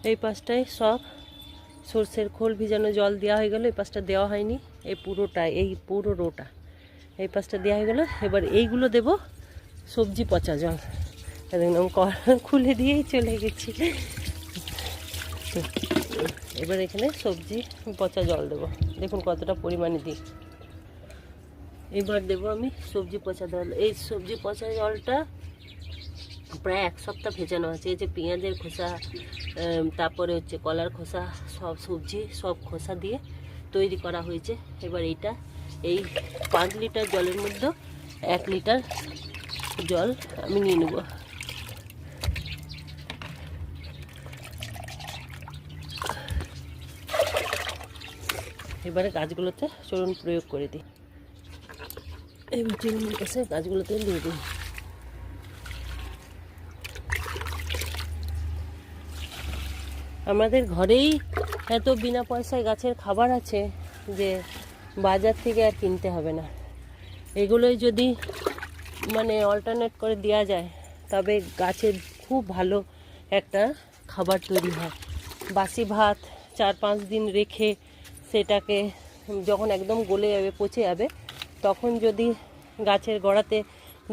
এই পাশটায় সব সর্ষের খোল ভিজানো জল দেওয়া হয়ে গেল, এই পাশটা দেওয়া হয়নি, এই পুরোটা, এই পুরো রোটা এই পাশটা দেওয়া হয়ে গেল। এবার এইগুলো দেব সবজি পচা জল, একদম খুলে দিয়েই চলে গেছি। এবার এখানে সবজি পচা জল দেবো, দেখুন কতটা পরিমাণে দিই। এবার দেবো আমি সবজি পচা জল। এই সবজি পচা জলটা প্রায় 1 সপ্তাহ ভেজানো আছে। এই যে পেঁয়াজের খোসা, তারপরে হচ্ছে কলার খোসা, সব সবজি সব খোসা দিয়ে তৈরি করা হয়েছে। এবার এইটা এই 5 লিটার জলের মধ্যে 1 লিটার জল আমি নিয়ে নেব। এবারে গাছগুলোতে চলুন প্রয়োগ করে দিই। এবার চলুন কাছে গাছগুলোতে দিয়ে দিই। আমাদের ঘরেই এত বিনা পয়সায় গাছের খাবার আছে যে বাজার থেকে আর কিনতে হবে না। এগুলোই যদি মানে অল্টারনেট করে দেওয়া যায় তবে গাছের খুব ভালো একটা খাবার তৈরি হয়। বাসি ভাত 4-5 দিন রেখে সেটাকে যখন একদম গলে যাবে, পচে যাবে, তখন যদি গাছের গোড়াতে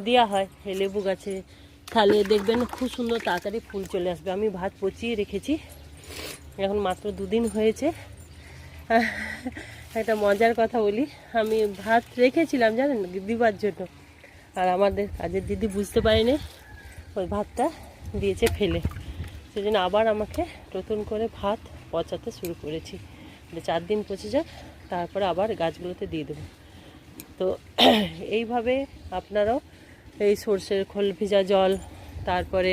দেওয়া হয়, লেবু গাছে, তাহলে দেখবেন খুব সুন্দর তাড়াতাড়ি ফুল চলে আসবে। আমি ভাত পচিয়ে রেখেছি, এখন মাত্র 2 দিন হয়েছে। একটা মজার কথা বলি, আমি ভাত রেখেছিলাম জানেন দিবার জন্য, আর আমাদের কাজের দিদি বুঝতে পারেনি, ওই ভাতটা দিয়েছে ফেলে। সেজন্য আবার আমাকে নতুন করে ভাত পচাতে শুরু করেছি। 4 দিন পচে যাক, তারপরে আবার গাছগুলোতে দিয়ে দেবো। তো এইভাবে আপনারাও এই সর্ষের খোল ভেজা জল, তারপরে